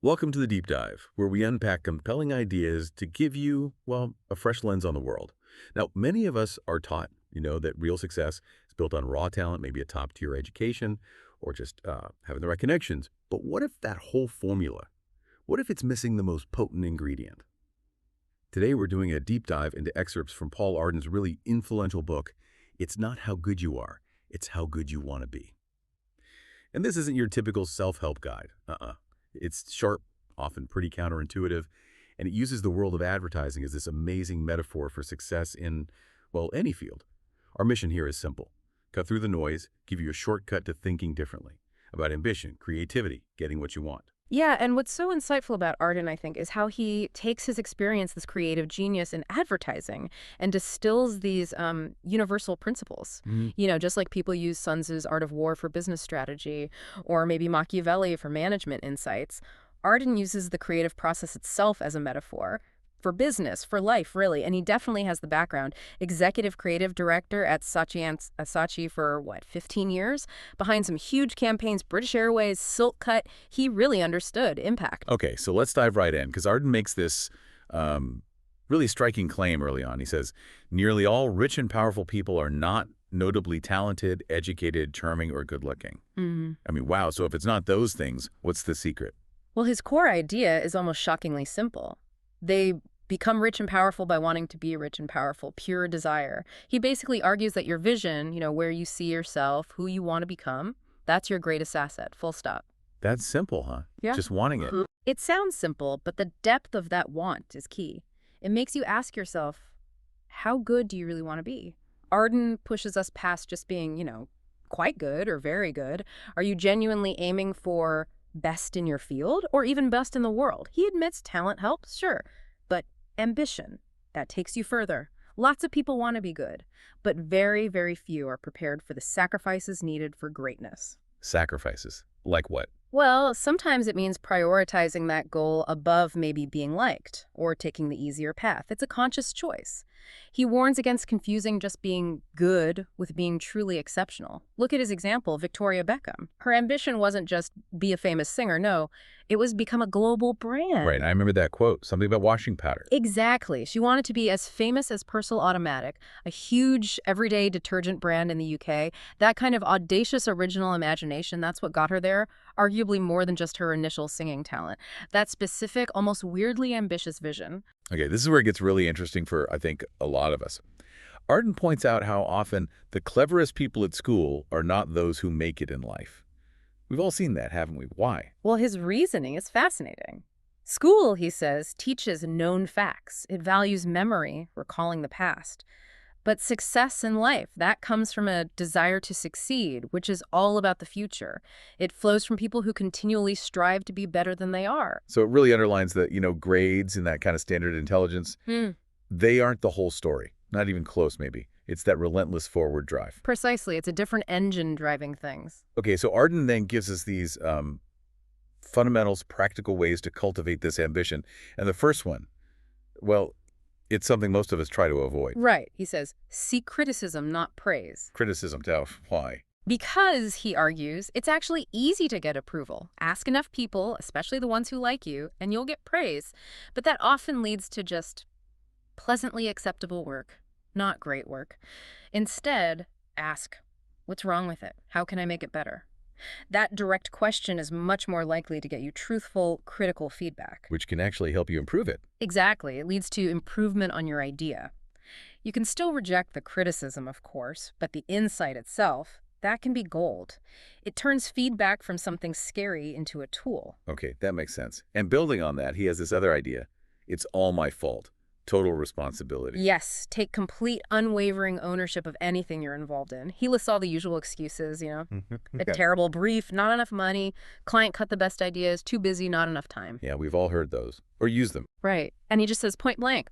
Welcome to the Deep Dive, where we unpack compelling ideas to give you, well, a fresh lens on the world. Now, many of us are taught, that real success is built on raw talent, maybe a top-tier education, or just having the right connections. But what if that whole formula, what if it's missing the most potent ingredient? Today, we're doing a deep dive into excerpts from Paul Arden's really influential book, It's Not How Good You Are, It's How Good You Want to Be. And this isn't your typical self-help guide. It's sharp, often pretty counterintuitive, and it uses the world of advertising as this amazing metaphor for success in, well, any field. Our mission here is simple. Cut through the noise, give you a shortcut to thinking differently about ambition, creativity, getting what you want. Yeah, and what's so insightful about Arden, I think, is how he takes his experience, this creative genius in advertising, and distills these universal principles. Just like people use Sun Tzu's Art of War for business strategy, or maybe Machiavelli for management insights, Arden uses the creative process itself as a metaphor for business, for life, really. And he definitely has the background. Executive creative director at Saatchi for, 15 years? Behind some huge campaigns, British Airways, Silk Cut. He really understood impact. Okay, so let's dive right in, because Arden makes this really striking claim early on. He says, nearly all rich and powerful people are not notably talented, educated, charming, or good-looking. I mean, wow, so if it's not those things, what's the secret? Well, his core idea is almost shockingly simple. They become rich and powerful by wanting to be rich and powerful, pure desire. He basically argues that your vision, where you see yourself, who you want to become, that's your greatest asset, full stop. That's simple, huh? Yeah. Just wanting it. It sounds simple, but the depth of that want is key. It makes you ask yourself, how good do you really want to be? Arden pushes us past just being, quite good or very good. Are you genuinely aiming for best in your field or even best in the world? He admits talent helps, sure, but ambition, that takes you further. Lots of people want to be good, but very, very few are prepared for the sacrifices needed for greatness. Sacrifices? Like what? Well, sometimes it means prioritizing that goal above maybe being liked or taking the easier path. It's a conscious choice. He warns against confusing just being good with being truly exceptional. Look at his example, Victoria Beckham. Her ambition wasn't just be a famous singer, no. It was become a global brand. Right, I remember that quote, something about washing powder. Exactly. She wanted to be as famous as Persil Automatic, a huge everyday detergent brand in the UK. That kind of audacious original imagination, that's what got her there, arguably more than just her initial singing talent. That specific, almost weirdly ambitious vision. Okay, this is where it gets really interesting for, I think, a lot of us. Arden points out how often the cleverest people at school are not those who make it in life. We've all seen that, haven't we? Why? Well, his reasoning is fascinating. School, he says, teaches known facts. It values memory, recalling the past. But success in life, that comes from a desire to succeed, which is all about the future. It flows from people who continually strive to be better than they are. So it really underlines that, grades and that kind of standard intelligence, they aren't the whole story. Not even close, maybe. It's that relentless forward drive. Precisely. It's a different engine driving things. Okay, so Arden then gives us these fundamentals, practical ways to cultivate this ambition. And the first one, well, it's something most of us try to avoid. Right. He says, seek criticism, not praise. Criticism, why? Because, he argues, it's actually easy to get approval. Ask enough people, especially the ones who like you, and you'll get praise. But that often leads to just pleasantly acceptable work, not great work. Instead, ask, what's wrong with it? How can I make it better? That direct question is much more likely to get you truthful, critical feedback. Which can actually help you improve it. Exactly. It leads to improvement on your idea. You can still reject the criticism, of course, but the insight itself, that can be gold. It turns feedback from something scary into a tool. Okay, that makes sense. And building on that, he has this other idea. It's all my fault. Total responsibility. Yes, take complete, unwavering ownership of anything you're involved in. He lists all the usual excuses, a terrible brief, not enough money, client cut the best ideas, too busy, not enough time. Yeah, we've all heard those. Or used them. Right. And he just says point blank,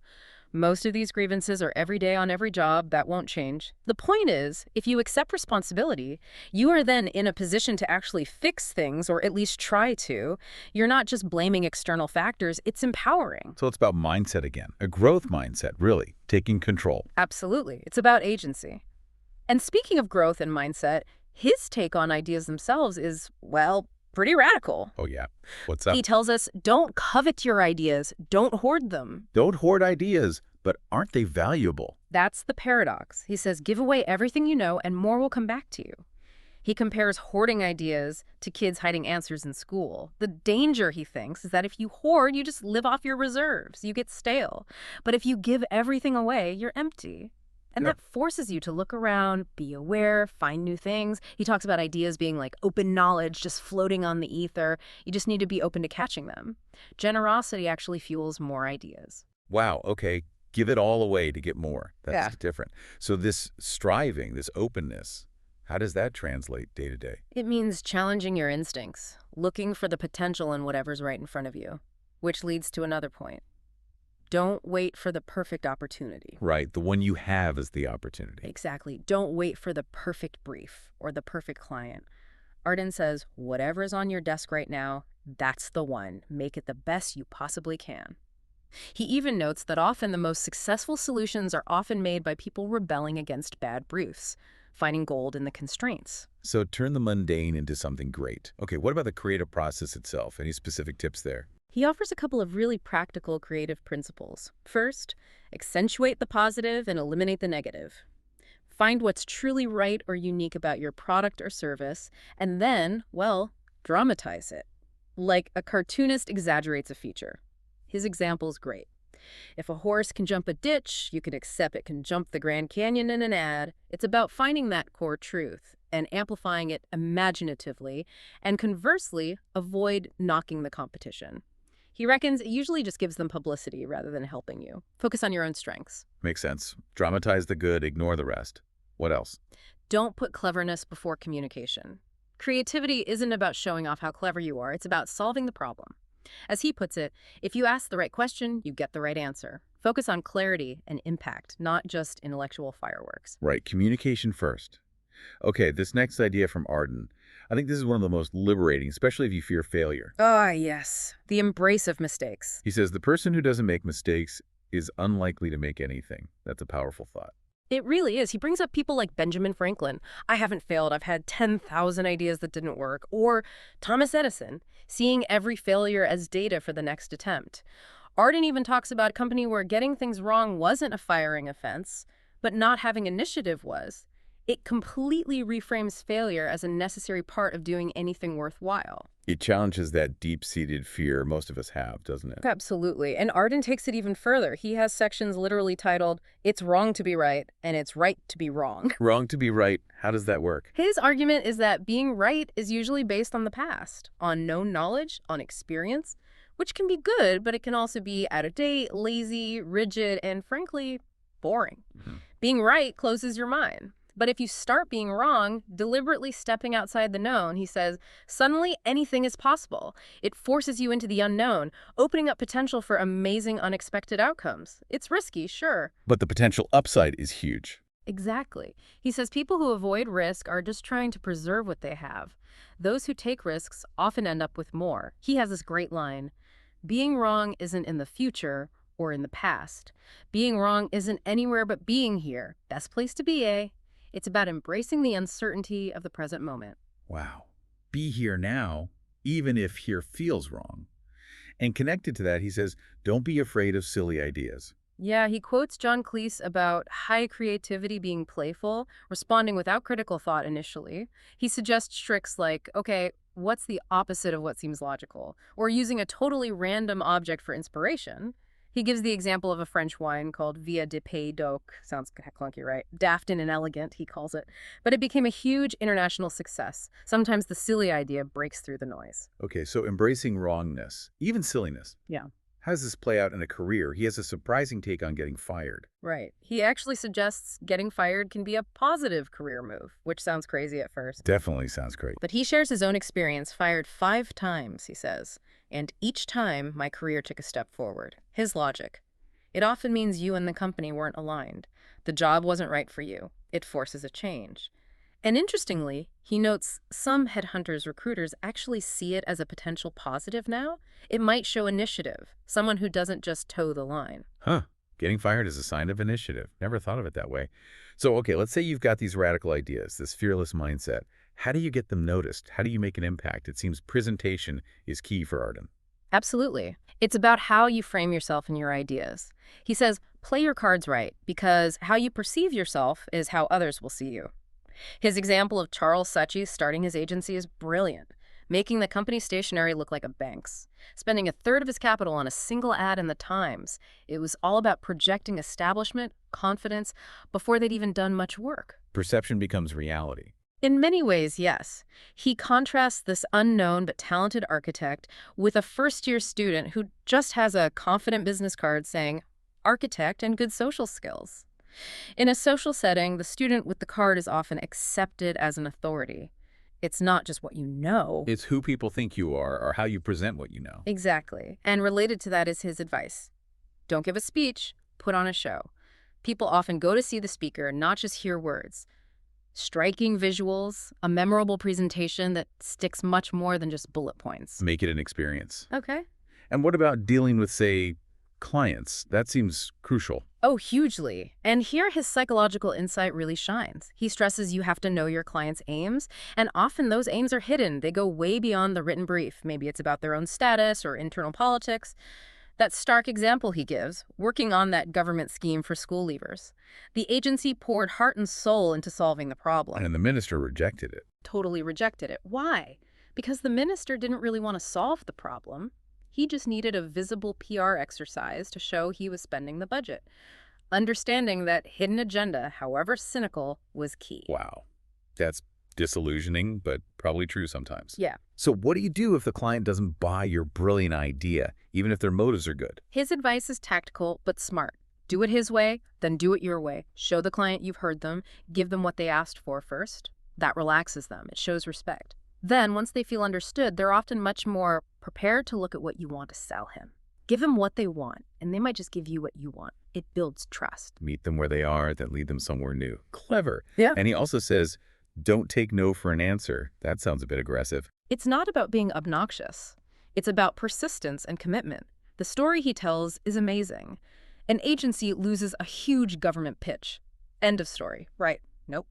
most of these grievances are every day on every job. That won't change. The point is, if you accept responsibility, you are then in a position to actually fix things, or at least try to. You're not just blaming external factors. It's empowering. So it's about mindset again. A growth mindset, really. Taking control. Absolutely. It's about agency. And speaking of growth and mindset, his take on ideas themselves is, well, Pretty radical. Oh, yeah. What's He up? tells us, don't covet your ideas, don't hoard them. Don't hoard ideas, but aren't they valuable? That's the paradox. He says, give away everything you know and more will come back to you. He compares hoarding ideas to kids hiding answers in school. The danger, he thinks, is that if you hoard, you just live off your reserves. You get stale. But if you give everything away, you're empty. And Yeah. that forces you to look around, be aware, find new things. He talks about ideas being like open knowledge, just floating on the ether. You just need to be open to catching them. Generosity actually fuels more ideas. Wow, okay. Give it all away to get more. That's Yeah. different. So this striving, this openness, how does that translate day to day? It means challenging your instincts, looking for the potential in whatever's right in front of you, which leads to another point. Don't wait for the perfect opportunity. Right, the one you have is the opportunity. Exactly. Don't wait for the perfect brief or the perfect client. Arden says, whatever is on your desk right now, that's the one. Make it the best you possibly can. He even notes that often the most successful solutions are often made by people rebelling against bad briefs, finding gold in the constraints. So turn the mundane into something great. Okay, what about the creative process itself? Any specific tips there? He offers a couple of really practical creative principles. First, accentuate the positive and eliminate the negative. Find what's truly right or unique about your product or service, and then, well, dramatize it. Like a cartoonist exaggerates a feature. His example's great. If a horse can jump a ditch, you can accept it can jump the Grand Canyon in an ad. It's about finding that core truth and amplifying it imaginatively, and conversely, avoid knocking the competition. He reckons it usually just gives them publicity rather than helping you. Focus on your own strengths. Makes sense. Dramatize the good, ignore the rest. What else? Don't put cleverness before communication. Creativity isn't about showing off how clever you are. It's about solving the problem. As he puts it, if you ask the right question, you get the right answer. Focus on clarity and impact, not just intellectual fireworks. Right, communication first. Okay, this next idea from Arden, I think this is one of the most liberating, especially if you fear failure. Ah, yes. The embrace of mistakes. He says the person who doesn't make mistakes is unlikely to make anything. That's a powerful thought. It really is. He brings up people like Benjamin Franklin. I haven't failed. I've had 10,000 ideas that didn't work. Or Thomas Edison, seeing every failure as data for the next attempt. Arden even talks about a company where getting things wrong wasn't a firing offense, but not having initiative was. It completely reframes failure as a necessary part of doing anything worthwhile. It challenges that deep-seated fear most of us have, doesn't it? Absolutely. And Arden takes it even further. He has sections literally titled, It's Wrong to be Right, and It's Right to be Wrong. Wrong to be right. How does that work? His argument is that being right is usually based on the past, on known knowledge, on experience, which can be good, but it can also be out of date, lazy, rigid, and frankly, boring. Being right closes your mind. But if you start being wrong, deliberately stepping outside the known, he says, suddenly anything is possible. It forces you into the unknown, opening up potential for amazing, unexpected outcomes. It's risky, sure. But the potential upside is huge. Exactly. He says people who avoid risk are just trying to preserve what they have. Those who take risks often end up with more. He has this great line, being wrong isn't in the future or in the past. Being wrong isn't anywhere but being here. Best place to be, eh? It's about embracing the uncertainty of the present moment. Wow. Be here now, even if here feels wrong. And connected to that, he says, don't be afraid of silly ideas. Yeah, he quotes John Cleese about high creativity being playful, responding without critical thought initially. He suggests tricks like, okay, what's the opposite of what seems logical? Or using a totally random object for inspiration. He gives the example of a French wine called Via de Pays d'Oc. Sounds clunky, right? Daft and inelegant, he calls it. But it became a huge international success. Sometimes the silly idea breaks through the noise. Okay, so embracing wrongness, even silliness. Yeah. How does this play out in a career? He has a surprising take on getting fired. Right. He actually suggests getting fired can be a positive career move, which sounds crazy at first. Definitely sounds great. But he shares his own experience, fired 5 times, he says. And each time, my career took a step forward. His logic. It often means you and the company weren't aligned. The job wasn't right for you. It forces a change. And interestingly, he notes some headhunters, recruiters actually see it as a potential positive now. It might show initiative, someone who doesn't just toe the line. Huh. Getting fired is a sign of initiative. Never thought of it that way. So, okay, let's say you've got these radical ideas, this fearless mindset. How do you get them noticed? How do you make an impact? It seems presentation is key for Arden. Absolutely. It's about how you frame yourself and your ideas. He says, play your cards right, because how you perceive yourself is how others will see you. His example of Charles Suchy starting his agency is brilliant, making the company stationery look like a bank's, spending a third of his capital on a single ad in the Times. It was all about projecting establishment, confidence, before they'd even done much work. Perception becomes reality. In many ways, yes. He contrasts this unknown but talented architect with a first-year student who just has a confident business card saying, architect and good social skills. In a social setting, the student with the card is often accepted as an authority. It's not just what you know. It's who people think you are or how you present what you know. Exactly. And related to that is his advice. Don't give a speech, put on a show. People often go to see the speaker, not just hear words. Striking visuals, a memorable presentation that sticks much more than just bullet points. Make it an experience. Okay. And what about dealing with, say, clients? That seems crucial. Oh, hugely. And here his psychological insight really shines. He stresses you have to know your client's aims, and often those aims are hidden. They go way beyond the written brief. Maybe it's about their own status or internal politics. That stark example he gives, working on that government scheme for school leavers. The agency poured heart and soul into solving the problem. And the minister rejected it. Totally rejected it. Why? Because the minister didn't really want to solve the problem. He just needed a visible PR exercise to show he was spending the budget. Understanding that hidden agenda, however cynical, was key. Wow. That's disillusioning, but probably true sometimes. Yeah. So what do you do if the client doesn't buy your brilliant idea, even if their motives are good? His advice is tactical but smart. Do it his way, then do it your way. Show the client you've heard them, give them what they asked for first. That relaxes them. It shows respect. Then, once they feel understood, they're often much more prepared to look at what you want to sell him. Give them what they want, and they might just give you what you want. It builds trust. Meet them where they are, then lead them somewhere new. Clever. Yeah. And he also says, don't take no for an answer. That sounds a bit aggressive. It's not about being obnoxious. It's about persistence and commitment. The story he tells is amazing. An agency loses a huge government pitch. End of story. Right. Nope.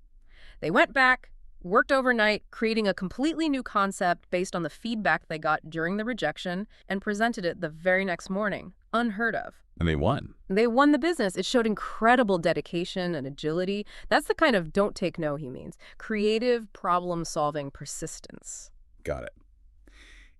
They went back, worked overnight, creating a completely new concept based on the feedback they got during the rejection, and presented it the very next morning. Unheard of. And they won. They won the business. It showed incredible dedication and agility. That's the kind of don't take no he means. Creative, problem-solving persistence. Got it.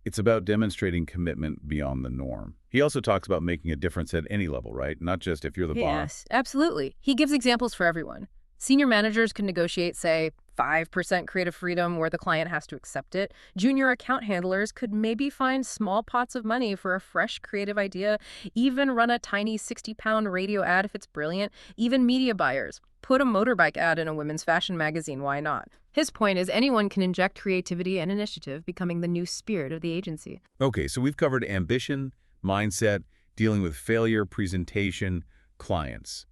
It's about demonstrating commitment beyond the norm. He also talks about making a difference at any level, right? Not just if you're the boss. Yes, absolutely. He gives examples for everyone. Senior managers can negotiate, say, 5% creative freedom where the client has to accept it. Junior account handlers could maybe find small pots of money for a fresh creative idea, even run a tiny 60-pound radio ad if it's brilliant. Even media buyers. Put a motorbike ad in a women's fashion magazine, why not? His point is anyone can inject creativity and initiative, becoming the new spirit of the agency. Okay, so we've covered ambition, mindset, dealing with failure, presentation, clients.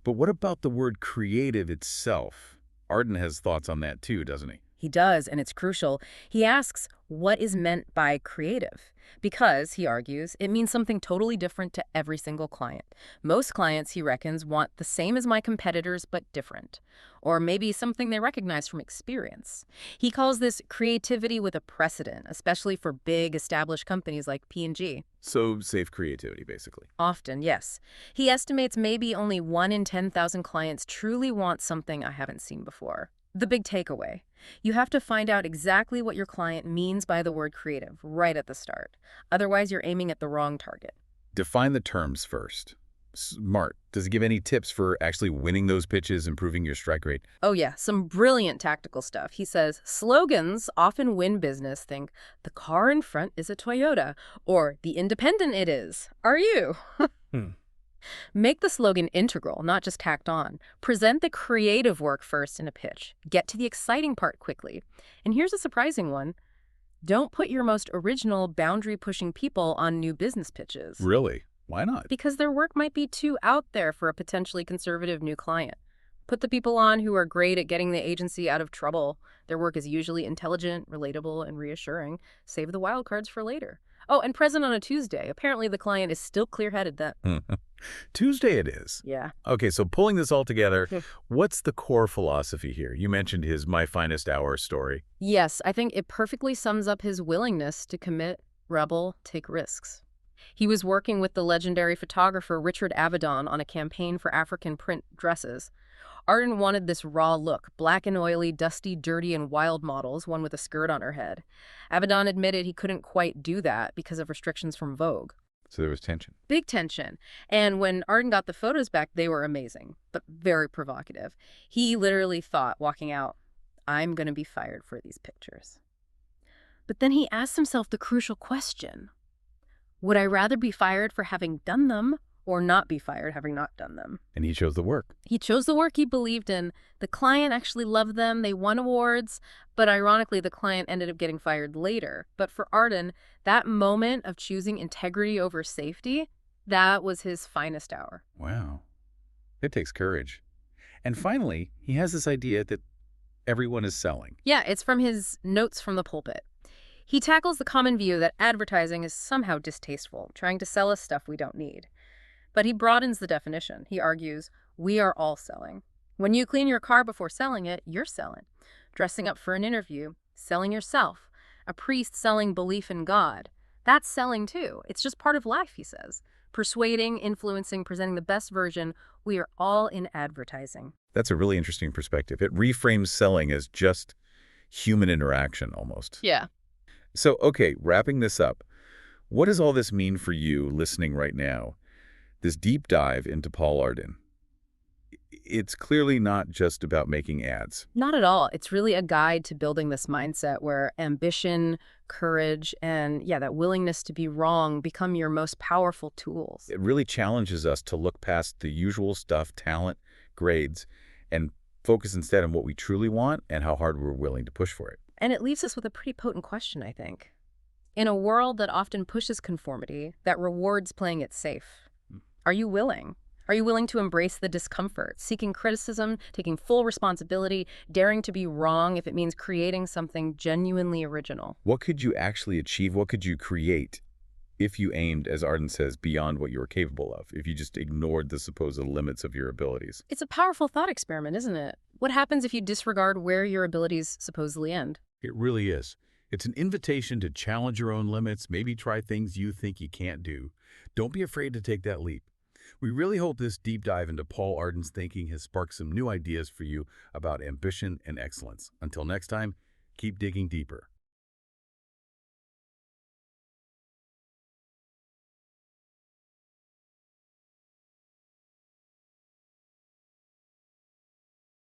But what about the word creative itself? Arden has thoughts on that too, doesn't he? He does, and it's crucial. He asks, what is meant by creative? Because, he argues, it means something totally different to every single client. Most clients, he reckons, want the same as my competitors, but different. Or maybe something they recognize from experience. He calls this creativity with a precedent, especially for big, established companies like P&G. So safe creativity, basically. Often, yes. He estimates maybe only 1 in 10,000 clients truly want something I haven't seen before. The big takeaway. You have to find out exactly what your client means by the word creative right at the start. Otherwise, you're aiming at the wrong target. Define the terms first. Smart. Does he give any tips for actually winning those pitches, improving your strike rate? Oh yeah, some brilliant tactical stuff. He says, slogans often win business. Think, the car in front is a Toyota, or the independent it is. Are you? Make the slogan integral, not just tacked on. Present the creative work first in a pitch. Get to the exciting part quickly. And here's a surprising one. Don't put your most original, boundary-pushing people on new business pitches. Really? Why not? Because their work might be too out there for a potentially conservative new client. Put the people on who are great at getting the agency out of trouble. Their work is usually intelligent, relatable, and reassuring. Save the wild cards for later. Oh, and present on a Tuesday. Apparently the client is still clear-headed then. Tuesday it is. Yeah. Okay, so pulling this all together, what's the core philosophy here? You mentioned his My Finest Hour story. Yes, I think it perfectly sums up his willingness to commit, rebel, take risks. He was working with the legendary photographer Richard Avedon on a campaign for African print dresses. Arden wanted this raw look, black and oily, dusty, dirty, and wild models, one with a skirt on her head. Avedon admitted he couldn't quite do that because of restrictions from Vogue. So there was tension. Big tension. And when Arden got the photos back, they were amazing, but very provocative. He literally thought, walking out, I'm going to be fired for these pictures. But then he asked himself the crucial question. Would I rather be fired for having done them or not be fired having not done them? And he chose the work. He chose the work he believed in. The client actually loved them. They won awards. But ironically, the client ended up getting fired later. But for Arden, that moment of choosing integrity over safety, that was his finest hour. Wow. It takes courage. And finally, he has this idea that everyone is selling. Yeah, it's from his Notes from the Pulpit. He tackles the common view that advertising is somehow distasteful, trying to sell us stuff we don't need. But he broadens the definition. He argues, we are all selling. When you clean your car before selling it, you're selling. Dressing up for an interview, selling yourself. A priest selling belief in God. That's selling too. It's just part of life, he says. Persuading, influencing, presenting the best version. We are all in advertising. That's a really interesting perspective. It reframes selling as just human interaction almost. Yeah. So, okay, wrapping this up, what does all this mean for you listening right now? This deep dive into Paul Arden. It's clearly not just about making ads. Not at all. It's really a guide to building this mindset where ambition, courage, and that willingness to be wrong become your most powerful tools. It really challenges us to look past the usual stuff, talent, grades, and focus instead on what we truly want and how hard we're willing to push for it. And it leaves us with a pretty potent question, I think. In a world that often pushes conformity, that rewards playing it safe, are you willing? Are you willing to embrace the discomfort, seeking criticism, taking full responsibility, daring to be wrong if it means creating something genuinely original? What could you actually achieve? What could you create if you aimed, as Arden says, beyond what you were capable of, if you just ignored the supposed limits of your abilities? It's a powerful thought experiment, isn't it? What happens if you disregard where your abilities supposedly end? It really is. It's an invitation to challenge your own limits, maybe try things you think you can't do. Don't be afraid to take that leap. We really hope this deep dive into Paul Arden's thinking has sparked some new ideas for you about ambition and excellence. Until next time, keep digging deeper.